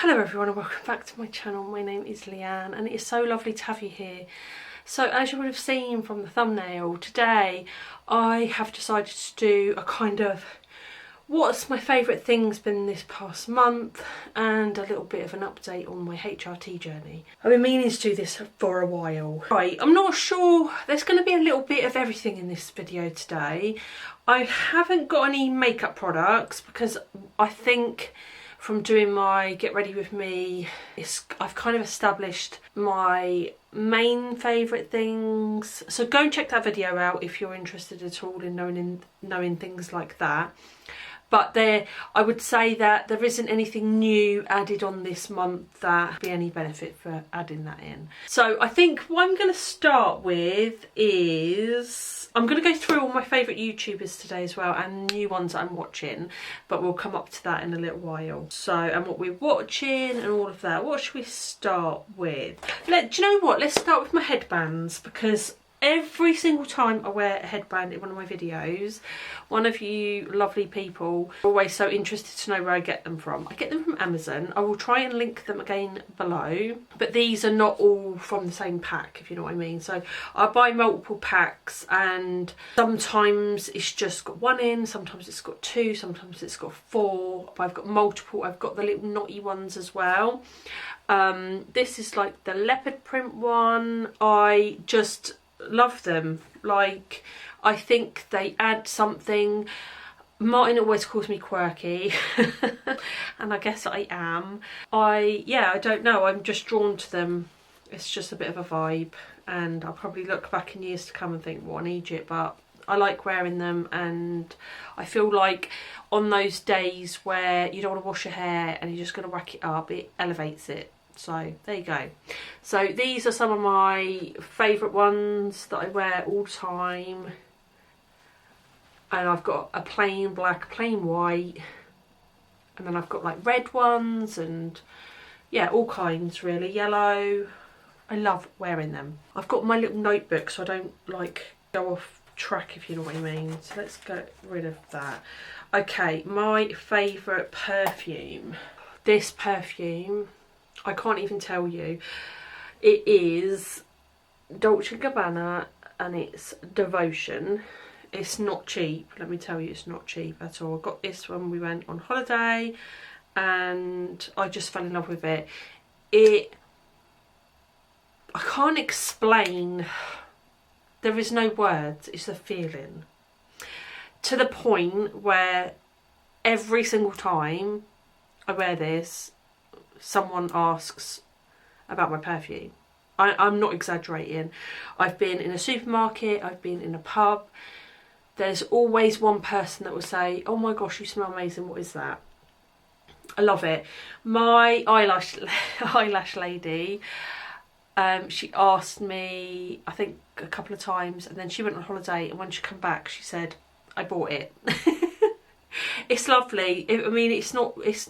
Hello everyone and welcome back to my channel. My name is Leanne and it is so lovely to have you here. So as you would have seen from the thumbnail, today I have decided to do a kind of what's my favourite things been this past month and a little bit of an update on my HRT journey. I've been meaning to do this for a while. Right, I'm not sure, there's going to be a little bit of everything in this video today. I haven't got any makeup products because I think from doing my Get Ready With Me, I've kind of established my main favourite things. So go and check that video out if you're interested at all in knowing things like that. But I would say that there isn't anything new added on this month that would be any benefit for adding that in. So I think what I'm going to start with is, I'm going to go through all my favourite YouTubers today as well and new ones that I'm watching, but we'll come up to that in a little while. So, and what we're watching and all of that. What should we start with? Do you know what? Let's start with my headbands, because every single time I wear a headband in one of my videos, one of you lovely people are always so interested to know where I get them from. I get them from Amazon. I will try and link them again below, but these are not all from the same pack, if you know what I mean. So I buy multiple packs and sometimes it's just got one in, sometimes it's got two, sometimes it's got four. But I've got multiple. I've got the little knotty ones as well. This is like the leopard print one. I just love them. Like, I think they add something. Martin always calls me quirky and I guess I am. I don't know, I'm just drawn to them. It's just a bit of a vibe, and I'll probably look back in years to come and think, well, I need it, but I like wearing them. And I feel like on those days where you don't want to wash your hair and you're just going to whack it up, it elevates it. So there you go. So these are some of my favourite ones that I wear all the time. And I've got a plain black, plain white, and then I've got like red ones and yeah, all kinds really, yellow. I love wearing them. I've got my little notebook so I don't like go off track, if you know what I mean. So let's get rid of that. Okay, my favourite perfume. This perfume, I can't even tell you. It is Dolce & Gabbana and it's Devotion. It's not cheap, let me tell you, it's not cheap at all. I got this when we went on holiday and I just fell in love with it. I can't explain, there is no words, it's a feeling. To the point where every single time I wear this, someone asks about my perfume. I'm not exaggerating. I've been in a supermarket, I've been in a pub. There's always one person that will say, oh my gosh, you smell amazing, what is that? I love it. My eyelash lady, she asked me, I think a couple of times, and then she went on holiday, and when she come back, she said, I bought it. It's lovely. I mean, it's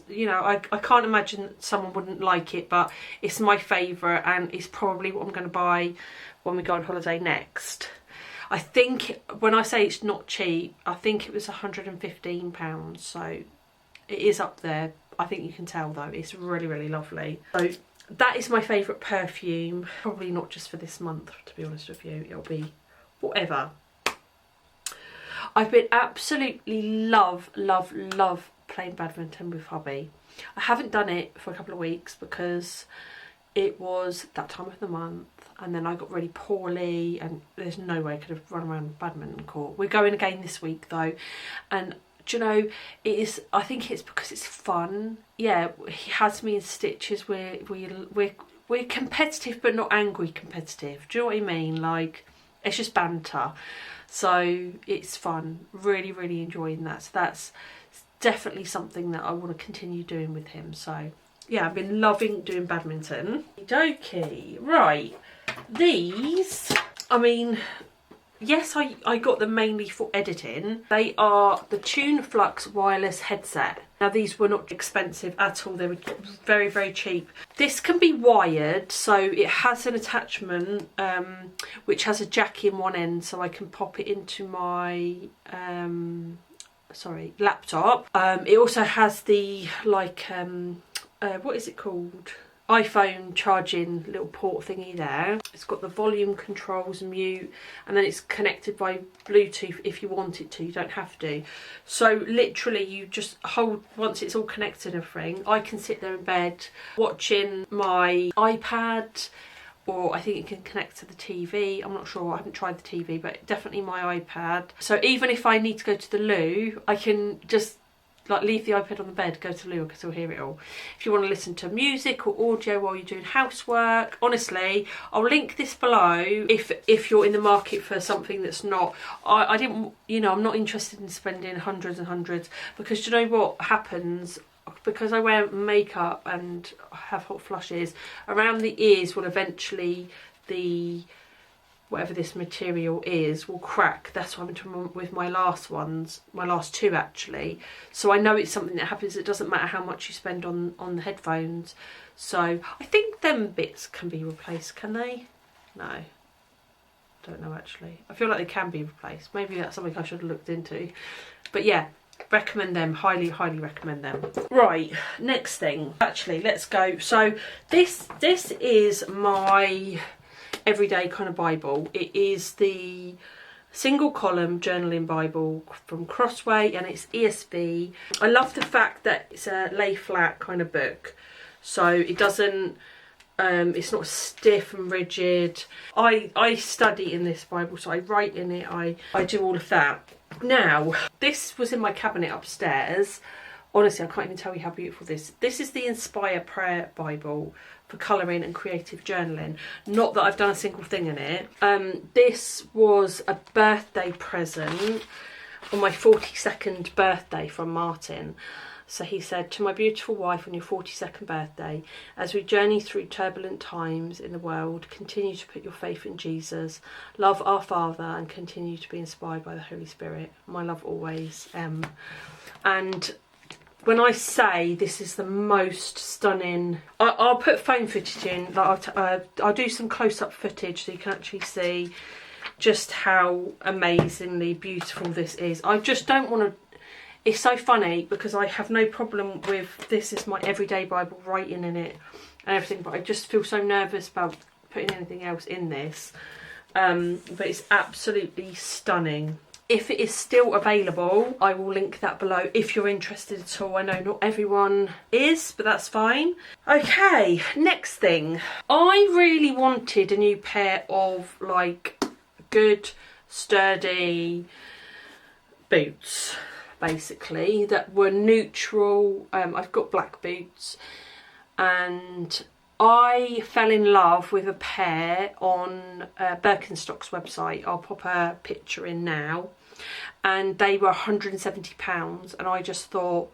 you know, I can't imagine that someone wouldn't like it, but it's my favourite and it's probably what I'm going to buy when we go on holiday next. I think when I say it's not cheap, I think it was £115, so it is up there. I think you can tell though, it's really, really lovely. So that is my favourite perfume. Probably not just for this month, to be honest with you. It'll be whatever. I've been absolutely love playing badminton with hubby. I haven't done it for a couple of weeks because it was that time of the month and then I got really poorly and there's no way I could have run around the badminton court. We're going again this week though, and do you know, I think it's because it's fun. Yeah, he has me in stitches. We're competitive but not angry competitive. Do you know what I mean? Like, it's just banter. So it's fun, really, really enjoying that. So that's definitely something that I want to continue doing with him. So yeah, I've been loving doing badminton. Okey-dokey. Right, these, I mean, yes, I got them mainly for editing. They are the Tune Flux wireless headset. Now these were not expensive at all, they were very, very cheap. This can be wired, so it has an attachment which has a jack in one end, so I can pop it into my laptop. It also has the like what is it called? iPhone charging little port thingy there. It's got the volume controls, mute, and then it's connected by Bluetooth if you want it to. You don't have to. So literally you just hold, once it's all connected and everything, I can sit there in bed watching my iPad, or I think it can connect to the TV. I'm not sure, I haven't tried the TV, but definitely my iPad. So even if I need to go to the loo, I can just like leave the iPad on the bed, go to the loo, I can still hear it all. If you want to listen to music or audio while you're doing housework, honestly, I'll link this below if you're in the market for something that's not, I didn't, you know, I'm not interested in spending hundreds and hundreds, because do you know what happens? Because I wear makeup and have hot flushes, around the ears will eventually, the whatever this material is, will crack. That's what I'm doing with my last ones, my last two actually. So I know it's something that happens. It doesn't matter how much you spend on the headphones. So I think them bits can be replaced, can they? No, don't know actually. I feel like they can be replaced. Maybe that's something I should have looked into. But yeah, recommend them, highly recommend them. Right, next thing, actually let's go. So this is my everyday kind of Bible. It is the single column journaling Bible from Crossway, and it's ESV. I love the fact that it's a lay flat kind of book, so it doesn't it's not stiff and rigid. I study in this Bible, so I write in it, I do all of that. Now, this was in my cabinet upstairs. Honestly, I can't even tell you how beautiful this is the Inspire Prayer Bible for colouring and creative journaling. Not that I've done a single thing in it. This was a birthday present on my 42nd birthday from Martin. So he said, "To my beautiful wife on your 42nd birthday, as we journey through turbulent times in the world, continue to put your faith in Jesus, love our Father, and continue to be inspired by the Holy Spirit. My love always, M." And when I say this is the most stunning, I'll put phone footage in. Like I'll do some close-up footage so you can actually see just how amazingly beautiful this is. I just don't want to. It's so funny because I have no problem with this is my everyday Bible, writing in it and everything, but I just feel so nervous about putting anything else in this. But it's absolutely stunning. If it is still available, I will link that below if you're interested at all. I know not everyone is, but that's fine. Okay, next thing. I really wanted a new pair of like good, sturdy boots, basically, that were neutral. I've got black boots, and I fell in love with a pair on Birkenstock's website. I'll pop a picture in now, and they were £170, and I just thought,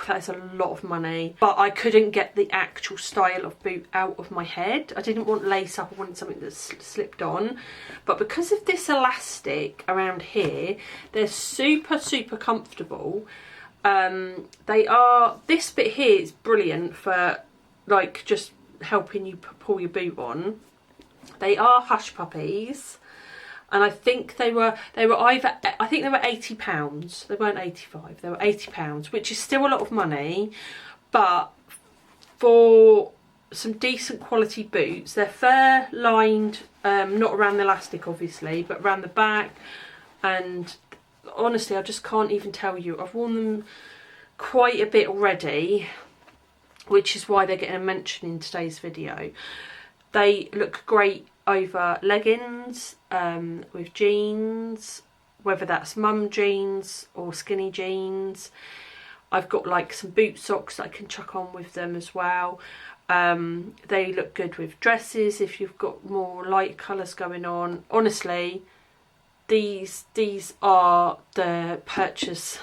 that is a lot of money, but I couldn't get the actual style of boot out of my head. I didn't want lace up, I wanted something that slipped on, but because of this elastic around here, they're super comfortable. They are, this bit here is brilliant for like just helping you pull your boot on. They are hush puppies, and I think they were either, I think they were £80. They weren't 85, they were £80, which is still a lot of money, but for some decent quality boots, they're fur lined, not around the elastic obviously, but around the back, and honestly I just can't even tell you. I've worn them quite a bit already, which is why they're getting a mention in today's video. They look great over leggings, with jeans, whether that's mum jeans or skinny jeans. I've got like some boot socks that I can chuck on with them as well. They look good with dresses if you've got more light colours going on. Honestly, these are the purchase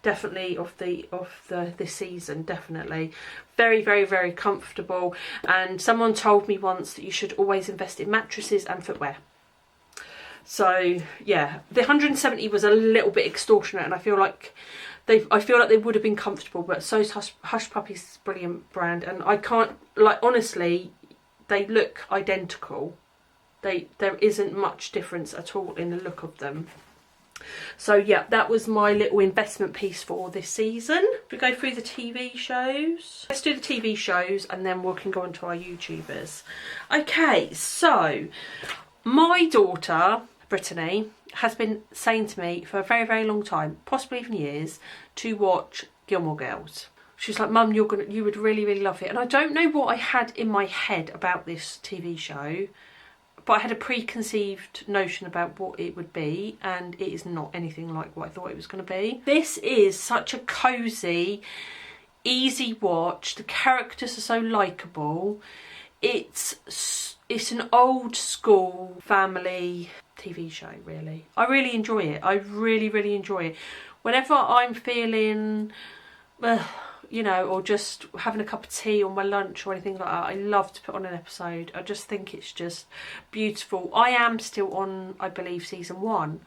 definitely of this season. Definitely very comfortable, and someone told me once that you should always invest in mattresses and footwear. So yeah, the 170 was a little bit extortionate, and I feel like they would have been comfortable, but so's Hush Puppies, brilliant brand, and I can't, like, honestly, they look identical. There isn't much difference at all in the look of them. So yeah, that was my little investment piece for this season. We go through the TV shows. Let's do the TV shows and then we can go on to our YouTubers. Okay, so my daughter, Brittany, has been saying to me for a very, very long time, possibly even years, to watch Gilmore Girls. She's like, Mum, you would really, really love it. And I don't know what I had in my head about this TV show, but I had a preconceived notion about what it would be, and it is not anything like what I thought it was going to be. This is such a cosy, easy watch. The characters are so likeable. It's an old school family TV show, really. I really enjoy it. I really, really enjoy it. Whenever I'm feeling, you know, or just having a cup of tea on my lunch or anything like that, I love to put on an episode. I just think it's just beautiful. I am still on, I believe, season 1.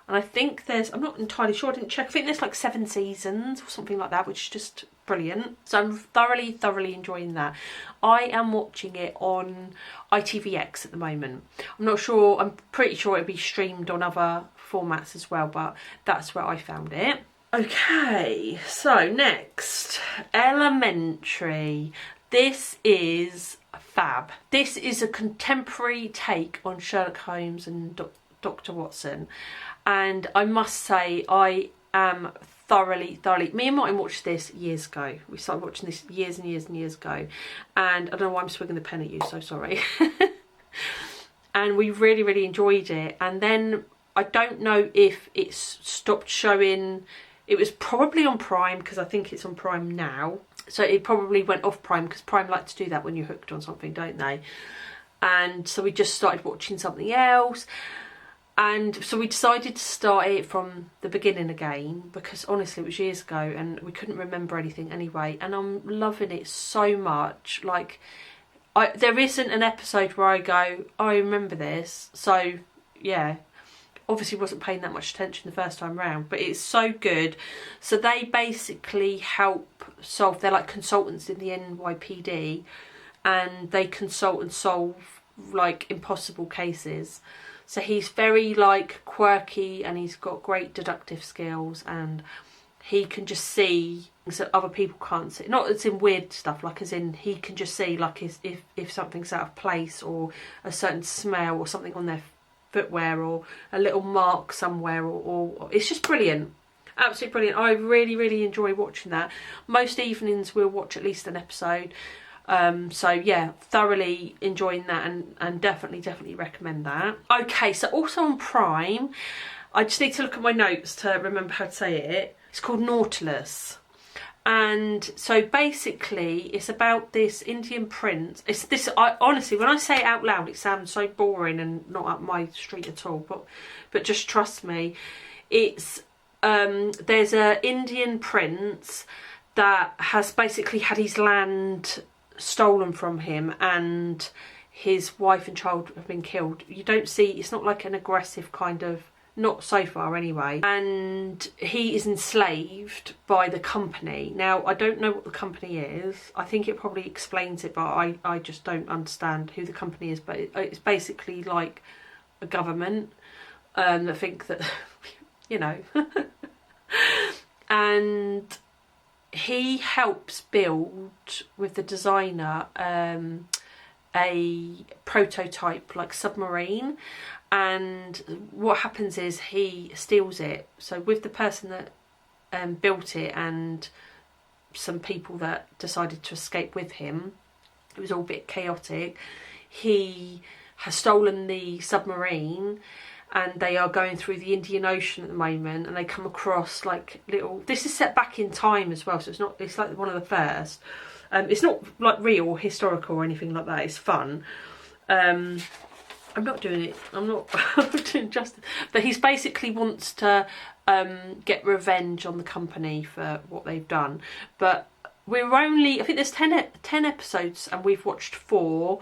And I think there's, I'm not entirely sure, I didn't check. I think there's like 7 seasons or something like that, which is just brilliant. So I'm thoroughly, thoroughly enjoying that. I am watching it on ITVX at the moment. I'm not sure, I'm pretty sure it'll be streamed on other formats as well, but that's where I found it. Okay, so next, Elementary. This is fab. This is a contemporary take on Sherlock Holmes and Dr. Watson. And I must say, I am thoroughly, me and Martin watched this years ago. We started watching this years and years and years ago. And I don't know why I'm swinging the pen at you, so sorry. And we really, really enjoyed it. And then I don't know if it's stopped showing. It was probably on Prime, because I think it's on Prime now. So it probably went off Prime, because Prime like to do that when you're hooked on something, don't they? And so we just started watching something else. And so we decided to start it from the beginning again, because honestly it was years ago and we couldn't remember anything anyway. And I'm loving it so much. Like, there isn't an episode where I go, I remember this. So yeah. Obviously wasn't paying that much attention the first time round, but it's so good. So they basically help solve, they're like consultants in the NYPD, and they consult and solve like impossible cases. So he's very like quirky, and he's got great deductive skills, and he can just see things that other people can't see. Not as in weird stuff, like as in he can just see like if something's out of place, or a certain smell, or something on their footwear, or a little mark somewhere, or it's just brilliant, absolutely brilliant. I really, really enjoy watching that. Most evenings we'll watch at least an episode. So yeah, thoroughly enjoying that, and definitely recommend that. Okay, so also on Prime, I just need to look at my notes to remember how to say it. It's called Nautilus. And so basically it's about this Indian prince. It's this, honestly, when I say it out loud, it sounds so boring and not up my street at all, but just trust me. It's there's a Indian prince that has basically had his land stolen from him, and his wife and child have been killed. You don't see, it's not like an aggressive kind of, not so far anyway, and he is enslaved by the company. Now I don't know what the company is. I think it probably explains it, but I just don't understand who the company is. But it's basically like a government that think that you know and he helps build with the designer a prototype like submarine. And what happens is he steals it. So with the person that built it and some people that decided to escape with him, it was all a bit chaotic. He has stolen the submarine, and they are going through the Indian Ocean at the moment, and they come across like little, this is set back in time as well, so it's like one of the first. It's not like real or historical or anything like that, it's fun. I'm not doing it, I'm not doing justice, but he's basically wants to get revenge on the company for what they've done. But we're only, I think there's 10 episodes and we've watched 4,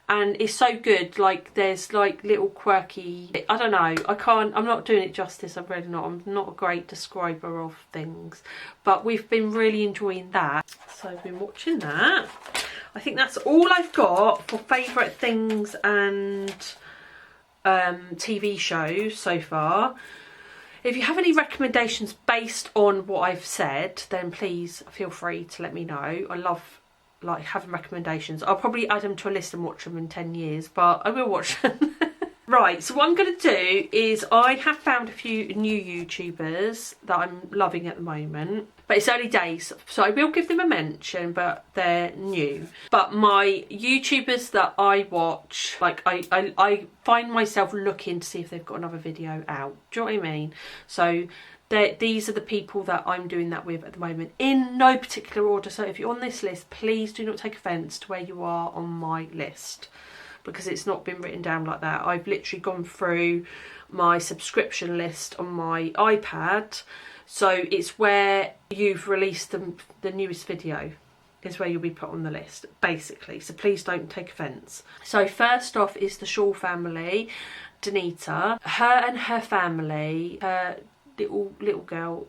and it's so good. Like there's like little quirky, I don't know, I'm not doing it justice, I'm really not. I'm not a great describer of things, but we've been really enjoying that. So I've been watching that. I think that's all I've got for favourite things and TV shows so far. If you have any recommendations based on what I've said, then please feel free to let me know. I love like having recommendations. I'll probably add them to a list and watch them in 10 years, but I will watch them. Right, so what I'm going to do is I have found a few new YouTubers that I'm loving at the moment, but it's early days, so I will give them a mention, but they're new. But my YouTubers that I watch, like I find myself looking to see if they've got another video out. Do you know what I mean? So these are the people that I'm doing that with at the moment, in no particular order. So if you're on this list, please do not take offence to where you are on my list, because it's not been written down like that. I've literally gone through my subscription list on my iPad, so it's where you've released the newest video is where you'll be put on the list, basically. So please don't take offence. So first off is the Shaw family, Danita. Her and her family, her little girl,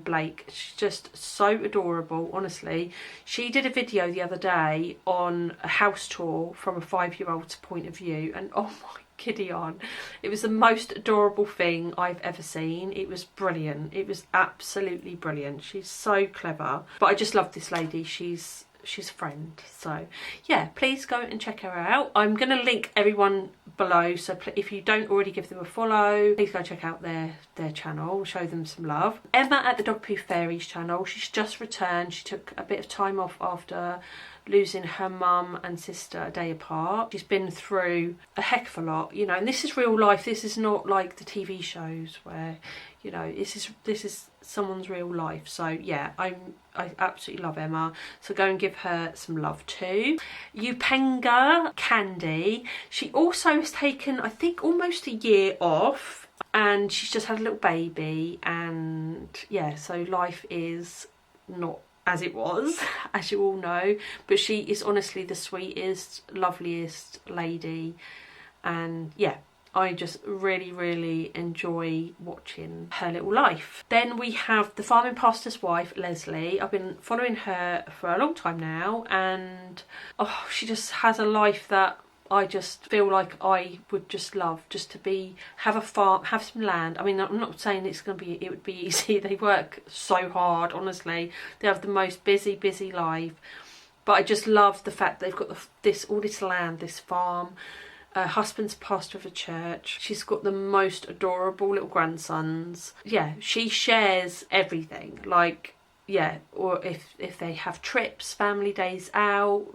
Blake, she's just so adorable, honestly. She did a video the other day on a house tour from a 5-year-old's point of view, and oh my kiddie on, it was the most adorable thing I've ever seen. It was brilliant. It was absolutely brilliant. She's so clever. But I just love this lady. She's a friend. So yeah, please go and check her out. I'm going to link everyone below, so if you don't already give them a follow, please go check out their channel, show them some love. Emma at the Dog Poo Fairies channel, she's just returned. She took a bit of time off after losing her mum and sister a day apart. She's been through a heck of a lot, you know, and this is real life. This is not like the TV shows where, you know, this is someone's real life. So yeah, I absolutely love Emma, so go and give her some love too. Upenga Candy, she also has taken, I think, almost a year off, and she's just had a little baby, and yeah, so life is not as it was, as you all know, but she is honestly the sweetest, loveliest lady, and yeah, I just really enjoy watching her little life. Then we have the farming pastor's wife, Leslie. I've been following her for a long time now, and oh, she just has a life that I just feel like I would just love, just to have a farm, have some land. I mean, I'm not saying it would be easy. They work so hard, honestly. They have the most busy life, but I just love the fact they've got all this land, this farm. Her husband's pastor of a church. She's got the most adorable little grandsons. Yeah, she shares everything. Like, yeah, or if they have trips, family days out,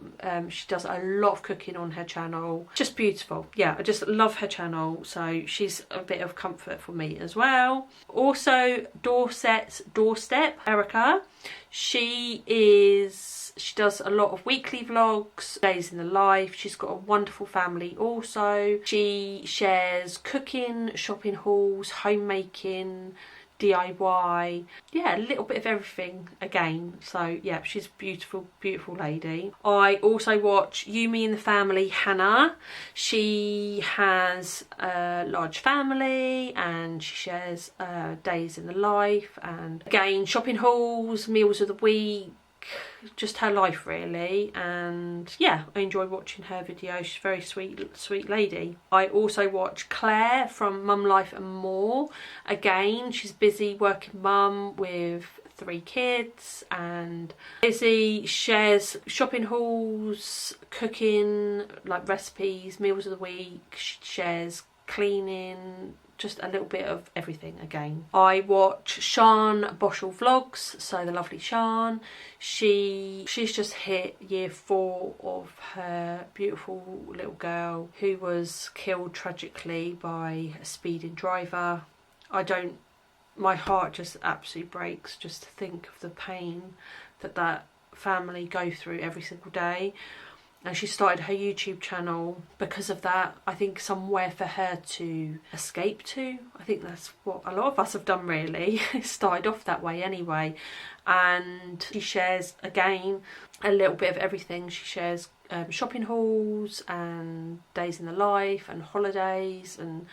she does a lot of cooking on her channel. Just beautiful. Yeah, I just love her channel, so she's a bit of comfort for me as well. Also, Dorset's Doorstep, Erica. She does a lot of weekly vlogs, days in the life. She's got a wonderful family also. She shares cooking, shopping hauls, homemaking, DIY, yeah, a little bit of everything again. So yeah, she's a beautiful lady. I also watch Yumi and the Family, Hannah. She has a large family and she shares days in the life, and again, shopping hauls, meals of the week, just her life really. And yeah, I enjoy watching her videos. She's a very sweet lady. I also watch Claire from Mum Life and More. Again, she's a busy working mum with 3 kids, and busy, shares shopping hauls, cooking, like recipes, meals of the week. She shares cleaning, just a little bit of everything again. I watch Sian Boschel vlogs, so the lovely Sian. She's just hit year 4 of her beautiful little girl who was killed tragically by a speeding driver. My heart just absolutely breaks just to think of the pain that family go through every single day. And she started her YouTube channel because of that. I think somewhere for her to escape to. I think that's what a lot of us have done really. It started off that way anyway. And she shares, again, a little bit of everything. She shares shopping hauls and days in the life and holidays, and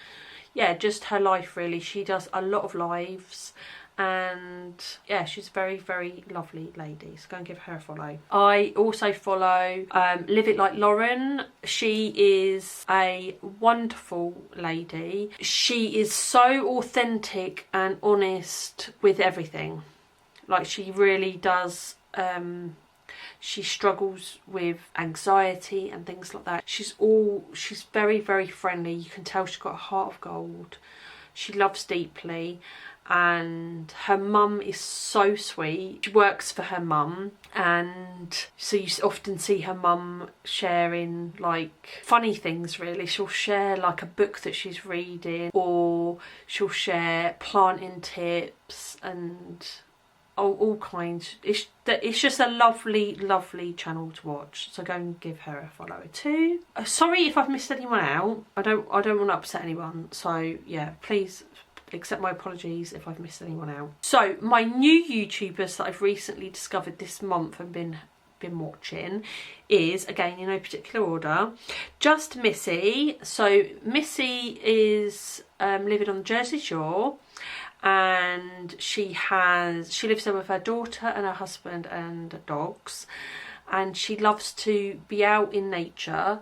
yeah, just her life really. She does a lot of lives, and yeah, she's a very, very lovely lady, so go and give her a follow. I also follow Live It Like Lauren. She is a wonderful lady. She is so authentic and honest with everything. Like, she really does. She struggles with anxiety and things like that. She's very, very friendly. You can tell she's got a heart of gold. She loves deeply, and her mum is so sweet. She works for her mum, and so you often see her mum sharing like funny things really. She'll share like a book that she's reading, or she'll share planting tips and all kinds. It's just a lovely, lovely channel to watch, so go and give her a follow too. Sorry if I've missed anyone out. I don't want to upset anyone, so yeah, please accept my apologies if I've missed anyone out. So my new YouTubers that I've recently discovered this month and been watching is, again in no particular order, Just Missy. So Missy is living on the Jersey Shore, and she lives there with her daughter and her husband and dogs, and she loves to be out in nature,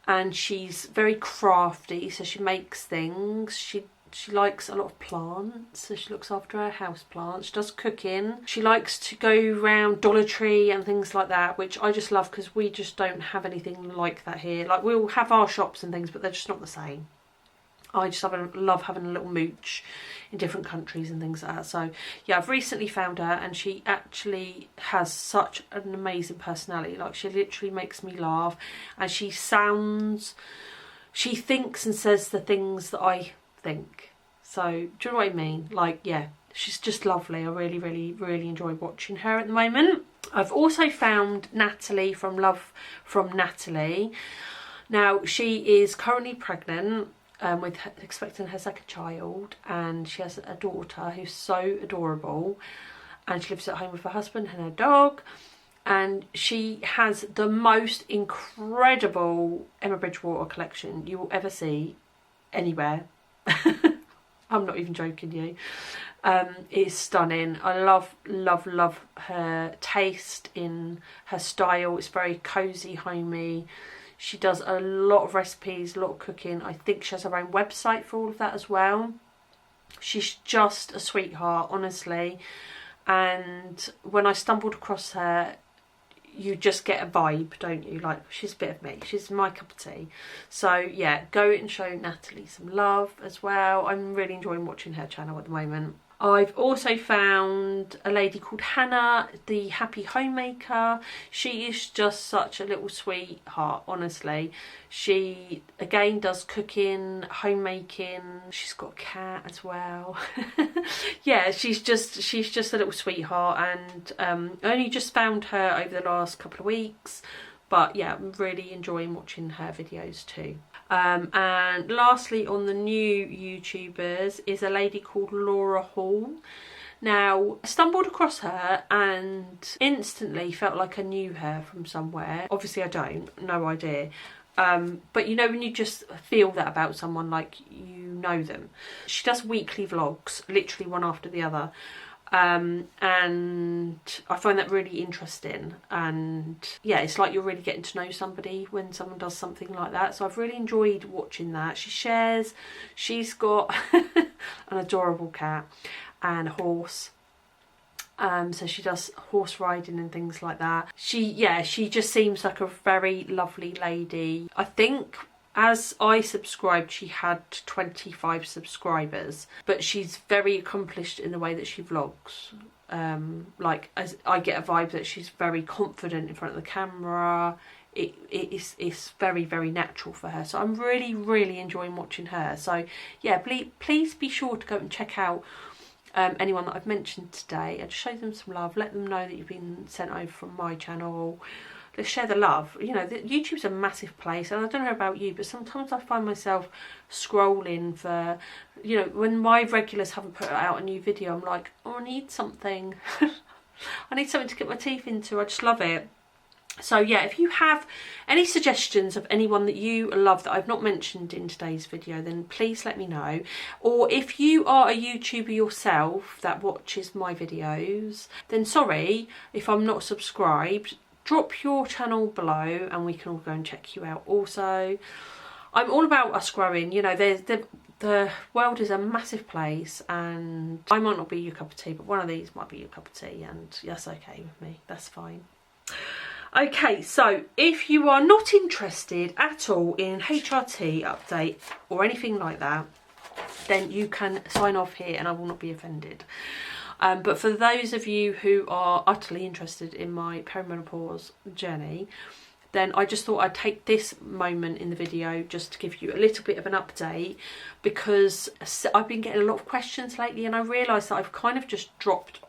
and she's very crafty, so she makes things. She likes a lot of plants, so she looks after her house plants. She does cooking. She likes to go around Dollar Tree and things like that, which I just love because we just don't have anything like that here. Like, we'll have our shops and things, but they're just not the same. I just love having a little mooch in different countries and things like that. So yeah, I've recently found her, and she actually has such an amazing personality. Like, she literally makes me laugh, and she thinks and says the things that I think. So do you know what I mean? Like, yeah, she's just lovely. I really, really, really enjoy watching her at the moment. I've also found Natalie from Love from Natalie. Now, she is currently pregnant, expecting her second child, and she has a daughter who's so adorable, and she lives at home with her husband and her dog, and she has the most incredible Emma Bridgewater collection you will ever see anywhere. I'm not even joking you. It's stunning. I love her taste in her style. It's very cosy, homey. She does a lot of recipes, a lot of cooking. I think she has her own website for all of that as well. She's just a sweetheart, honestly. And when I stumbled across her, you just get a vibe, don't you? Like, she's a bit of me. She's my cup of tea. So yeah, go and show Natalie some love as well. I'm really enjoying watching her channel at the moment. I've also found a lady called Hannah, the Happy Homemaker. She is just such a little sweetheart, honestly. She, again, does cooking, homemaking. She's got a cat as well. Yeah, she's just a little sweetheart, and I only just found her over the last couple of weeks. But yeah, I'm really enjoying watching her videos too. And lastly, on the new YouTubers is a lady called Laura Hall. Now, I stumbled across her and instantly felt like I knew her from somewhere. Obviously I don't, no idea. But you know when you just feel that about someone, like you know them. She does weekly vlogs, literally one after the other. And I find that really interesting, and yeah, it's like you're really getting to know somebody when someone does something like that. So I've really enjoyed watching that. She's got an adorable cat and a horse, so she does horse riding and things like that. She just seems like a very lovely lady. I think as I subscribed, she had 25 subscribers, but she's very accomplished in the way that she vlogs. Like, as I get a vibe that she's very confident in front of the camera. It's very, very natural for her. So I'm really, really enjoying watching her. So yeah, please be sure to go and check out anyone that I've mentioned today, and show them some love. Let them know that you've been sent over from my channel. Let's share the love. You know, YouTube's a massive place, and I don't know about you, but sometimes I find myself scrolling for, you know, when my regulars haven't put out a new video, I'm like, oh, I need something. I need something to get my teeth into. I just love it. So yeah, if you have any suggestions of anyone that you love that I've not mentioned in today's video, then please let me know. Or if you are a YouTuber yourself that watches my videos, then sorry if I'm not subscribed. Drop your channel below and we can all go and check you out also. I'm all about us growing, you know, the world is a massive place, and I might not be your cup of tea, but one of these might be your cup of tea, and that's okay with me, that's fine. Okay, so if you are not interested at all in HRT update or anything like that, then you can sign off here and I will not be offended. But for those of you who are utterly interested in my perimenopause journey, then I just thought I'd take this moment in the video just to give you a little bit of an update, because I've been getting a lot of questions lately and I realised that I've kind of just dropped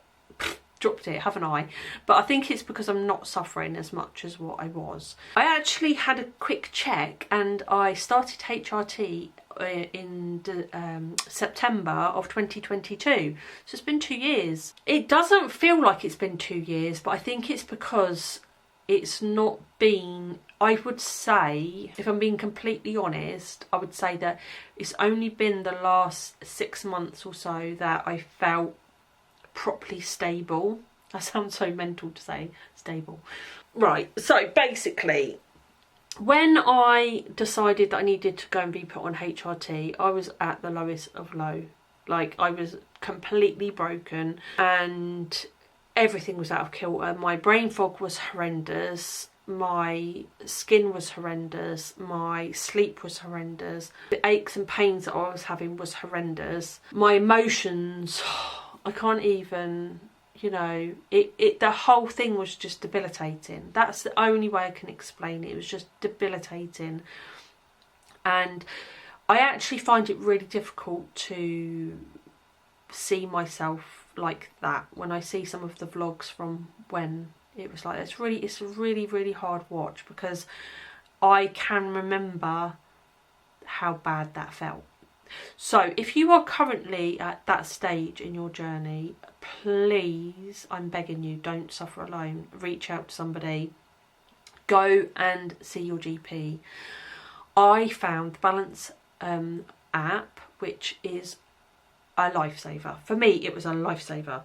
it, haven't I? But I think it's because I'm not suffering as much as what I was. I actually had a quick check and I started HRT in September of 2022, so it's been 2 years. It doesn't feel like it's been 2 years, but I think it's because it's not been, I would say, if I'm being completely honest, I would say that it's only been the last 6 months or so that I felt properly stable. That sounds so mental to say, stable. Right, so basically, when I decided that I needed to go and be put on HRT, I was at the lowest of low. Like, I was completely broken and everything was out of kilter. My brain fog was horrendous. My skin was horrendous. My sleep was horrendous. The aches and pains that I was having was horrendous. My emotions, I can't even, you know, the whole thing was just debilitating. That's the only way I can explain it. It was just debilitating. And I actually find it really difficult to see myself like that when I see some of the vlogs from when it was like, it's a really hard watch, because I can remember how bad that felt. So if you are currently at that stage in your journey, please, I'm begging you, don't suffer alone. Reach out to somebody. Go and see your GP. I found the Balance app, which is a lifesaver. For me, it was a lifesaver.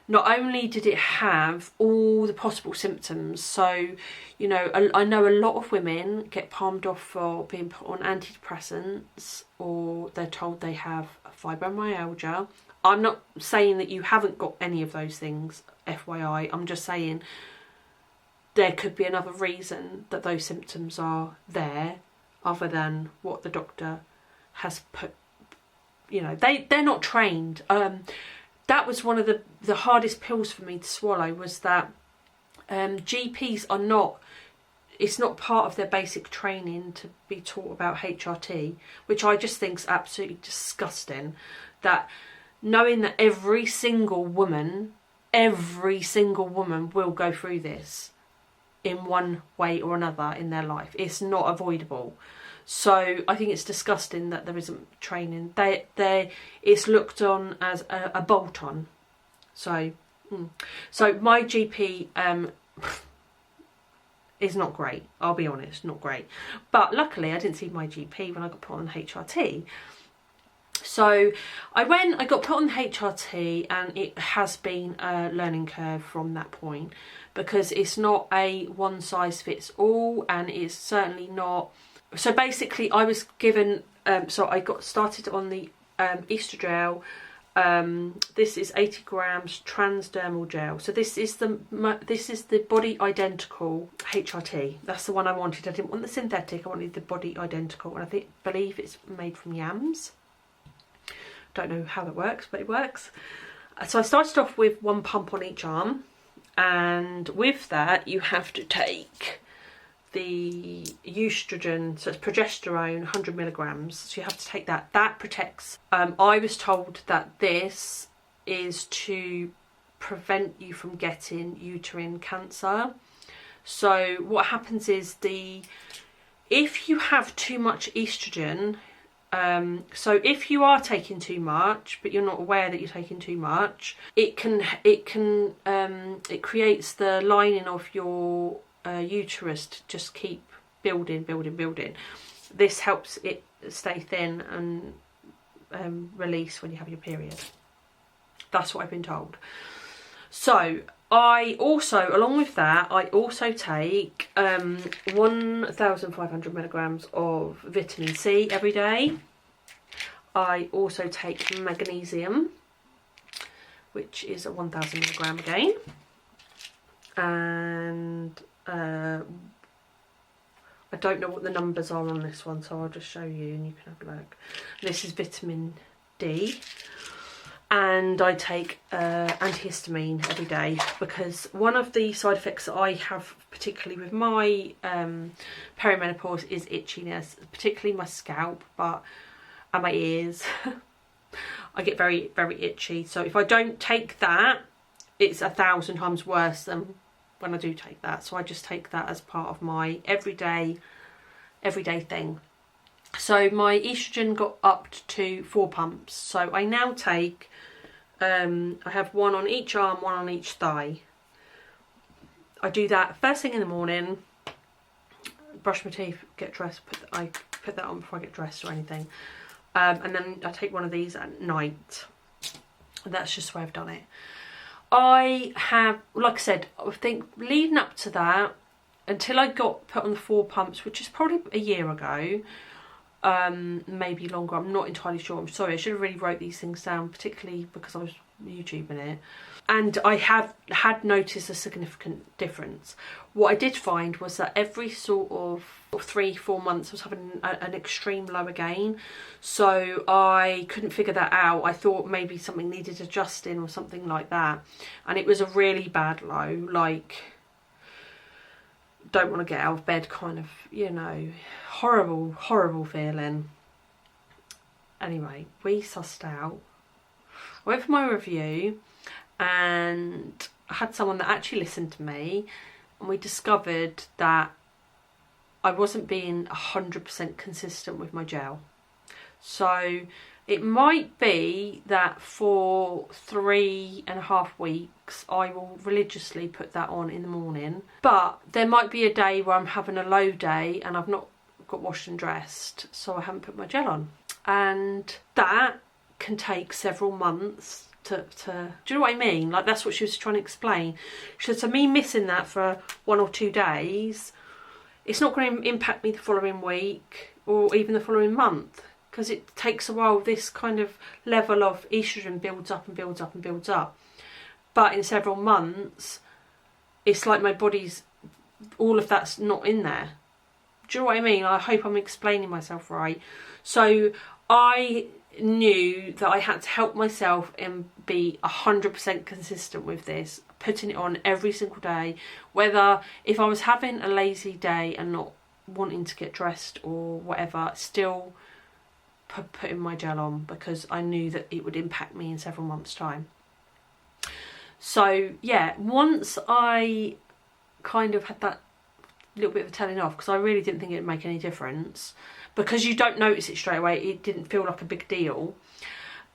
Not only did it have all the possible symptoms, so, you know, I know a lot of women get palmed off for being put on antidepressants, or they're told they have fibromyalgia. I'm not saying that you haven't got any of those things, FYI. I'm just saying there could be another reason that those symptoms are there, other than what the doctor has put. You know, they're not trained. That was one of the hardest pills for me to swallow, was that GPs are not, it's not part of their basic training to be taught about HRT, which I just think is absolutely disgusting. That knowing that every single woman will go through this in one way or another in their life. It's not avoidable. So I think it's disgusting that there isn't training. It's looked on as a bolt-on. So my GP is not great. I'll be honest, not great. But luckily, I didn't see my GP when I got put on HRT. So I got put on HRT, and it has been a learning curve from that point, because it's not a one size fits all, and it's certainly not. So basically, I was given, so I got started on the estradiol. This is 80 grams transdermal gel. So this is the body identical HRT. That's the one I wanted. I didn't want the synthetic. I wanted the body identical, and I believe it's made from yams. Don't know how that works, but it works. So I started off with 1 pump on each arm, and with that you have to take the estrogen, so it's progesterone, 100 milligrams. So you have to take that. That protects. I was told that this is to prevent you from getting uterine cancer. So what happens is if you have too much estrogen, so if you are taking too much but you're not aware that you're taking too much, it creates the lining of your uterus to just keep building. This helps it stay thin and release when you have your period. That's what I've been told. So I also, along with that, I also take 1,500 milligrams of vitamin C every day. I also take magnesium, which is a 1,000 milligram again. And I don't know what the numbers are on this one, so I'll just show you and you can have a look. This is vitamin D. And I take antihistamine every day, because one of the side effects that I have, particularly with my perimenopause, is itchiness, particularly my scalp and my ears. I get very, very itchy. So if I don't take that, it's 1,000 times worse than when I do take that. So I just take that as part of my everyday thing. So my estrogen got upped to 4 pumps. So I now take, I have one on each arm, one on each thigh. I do that first thing in the morning, brush my teeth, get dressed, I put that on before I get dressed or anything. And then I take one of these at night. And that's just the way I've done it. I have, like I said, I think leading up to that, until I got put on the 4 pumps, which is probably a year ago, maybe longer, I'm not entirely sure. I'm sorry, I should have really wrote these things down, particularly because I was YouTubing it. And I had noticed a significant difference. What I did find was that every sort of 3-4 months I was having an extreme low again. So I couldn't figure that out. I thought maybe something needed adjusting or something like that. And it was a really bad low, like don't want to get out of bed kind of, you know, horrible, horrible feeling. Anyway, we sussed out. I went for my review and I had someone that actually listened to me, and we discovered that I wasn't being 100% consistent with my gel. So it might be that for 3.5 weeks I will religiously put that on in the morning, but there might be a day where I'm having a low day and I've not got washed and dressed, so I haven't put my gel on, and that can take several months to do you know what I mean? Like, that's what she was trying to explain. She said, so me missing that for 1 or 2 days, it's not going to impact me the following week or even the following month, because it takes a while. This kind of level of estrogen builds up and builds up and builds up, but in several months it's like my body's, all of that's not in there. Do you know what I mean? I hope I'm explaining myself right. So I knew that I had to help myself and be 100% consistent with this, putting it on every single day, whether if I was having a lazy day and not wanting to get dressed or whatever, still putting my gel on, because I knew that it would impact me in several months' time. So yeah, once I kind of had that little bit of a telling off, because I really didn't think it'd make any difference, because you don't notice it straight away, it didn't feel like a big deal.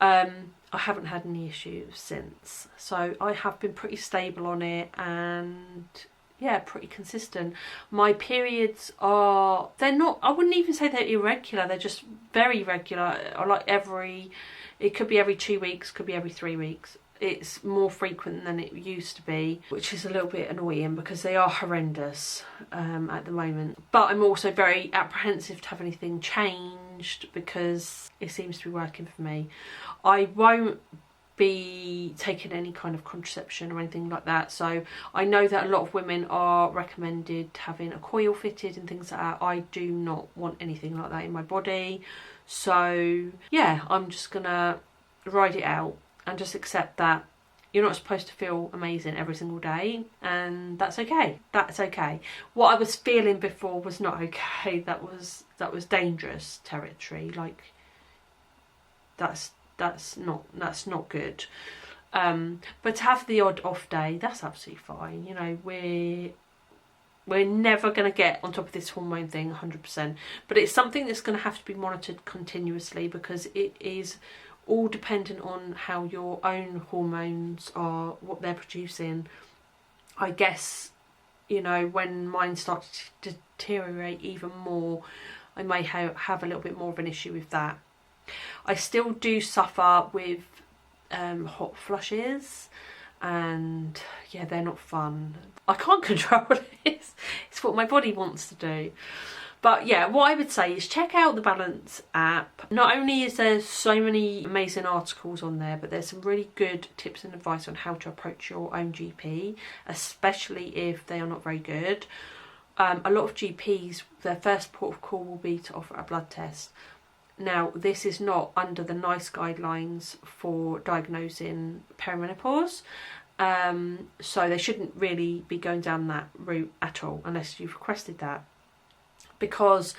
I haven't had any issues since, so I have been pretty stable on it, and yeah, pretty consistent. My periods are, they're not, I wouldn't even say they're irregular, they're just very regular. I like it could be every 2 weeks, could be every 3 weeks. It's more frequent than it used to be, which is a little bit annoying because they are horrendous at the moment. But I'm also very apprehensive to have anything changed because it seems to be working for me. I won't be taking any kind of contraception or anything like that, so I know that a lot of women are recommended having a coil fitted and things like that. I do not want anything like that in my body, so yeah, I'm just gonna ride it out and just accept that you're not supposed to feel amazing every single day, and that's okay. That's okay. What I was feeling before was not okay. That was dangerous territory. Like, that's not good. But to have the odd off day, that's absolutely fine. You know, we're never going to get on top of this hormone thing 100%, but it's something that's going to have to be monitored continuously, because it is all dependent on how your own hormones are, what they're producing. I guess you know, when mine started to deteriorate even more, I may have a little bit more of an issue with that. I still do suffer with hot flushes, and yeah, they're not fun. I can't control it. It's what my body wants to do. But yeah, what I would say is check out the Balance app. Not only is there so many amazing articles on there, but there's some really good tips and advice on how to approach your own GP, especially if they are not very good. A lot of GPs, their first port of call will be to offer a blood test. Now, this is not under the NICE guidelines for diagnosing perimenopause, so they shouldn't really be going down that route at all unless you've requested that. Because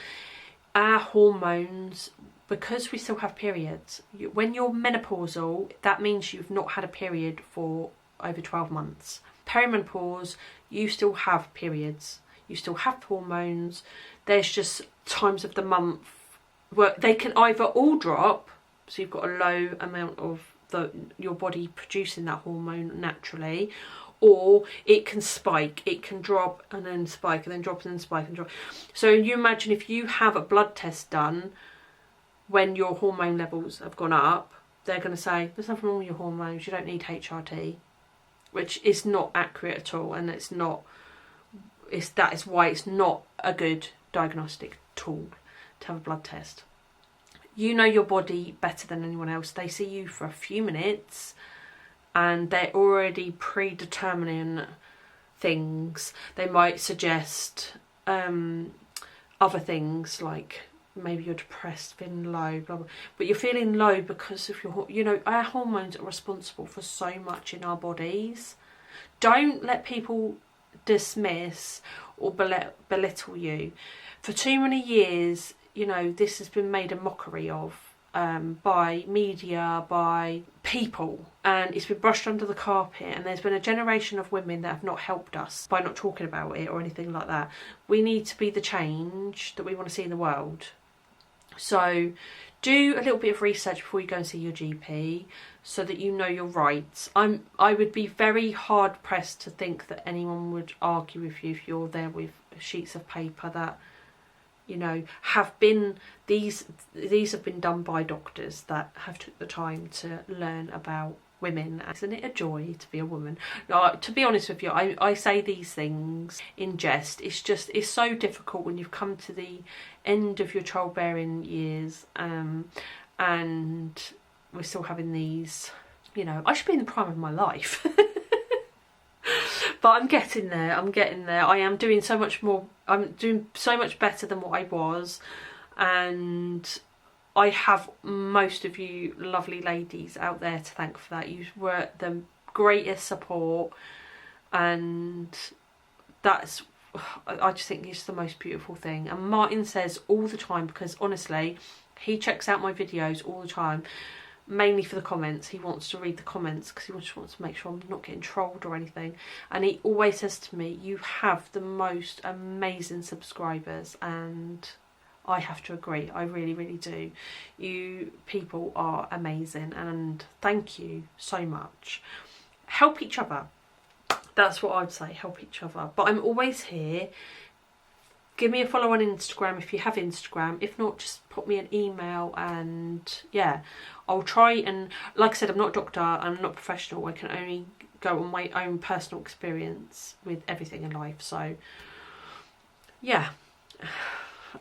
our hormones, because we still have periods, when you're menopausal, that means you've not had a period for over 12 months. Perimenopause, you still have periods, you still have hormones. There's just times of the month where they can either all drop, so you've got a low amount of your body producing that hormone naturally, or it can spike. It can drop and then spike and then drop and then spike and drop. So you imagine if you have a blood test done when your hormone levels have gone up, they're going to say there's nothing wrong with your hormones, you don't need HRT, which is not accurate at all, and that is why it's not a good diagnostic tool to have a blood test. You know your body better than anyone else. They see you for a few minutes and they're already predetermining things. They might suggest other things, like maybe you're depressed, feeling low, blah, blah. But you're feeling low because of our hormones are responsible for so much in our bodies. Don't let people dismiss or belittle you. For too many years, this has been made a mockery of by media, by people, and it's been brushed under the carpet, and there's been a generation of women that have not helped us by not talking about it or anything like that. We need to be the change that we want to see in the world. So do a little bit of research before you go and see your GP so that you know your rights. I would be very hard pressed to think that anyone would argue with you if you're there with sheets of paper that have been, these have been done by doctors that have took the time to learn about women. Isn't it a joy to be a woman? No, to be honest with you, I say these things in jest. It's so difficult when you've come to the end of your childbearing years, and we're still having these, I should be in the prime of my life. But I'm getting there. I am doing so much more. I'm doing so much better than what I was. And I have most of you lovely ladies out there to thank for that. You were the greatest support. And I just think it's the most beautiful thing. And Martin says all the time, because honestly, he checks out my videos all the time. Mainly for the comments. He wants to read the comments because he just wants to make sure I'm not getting trolled or anything. And he always says to me, you have the most amazing subscribers, and I have to agree. I really, really do. You people are amazing, and thank you so much. Help each other. That's what I'd say, help each other. But I'm always here. Give me a follow on Instagram if you have Instagram. If not, just put me an email, and yeah, I'll try. And like I said, I'm not a doctor, I'm not professional. I can only go on my own personal experience with everything in life. So yeah,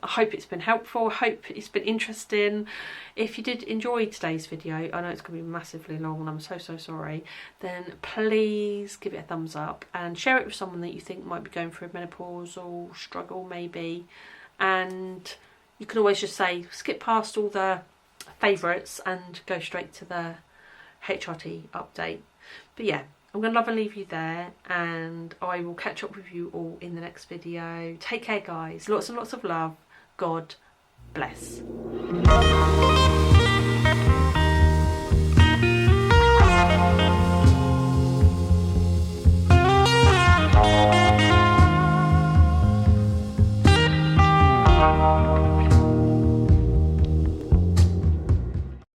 I hope it's been helpful. I hope it's been interesting. If you did enjoy today's video, I know it's going to be massively long and I'm so sorry, then please give it a thumbs up and share it with someone that you think might be going through a menopausal struggle maybe. And you can always just say skip past all the favourites and go straight to the HRT update. But yeah, I'm going to love and leave you there, and I will catch up with you all in the next video. Take care guys, lots and lots of love. God bless.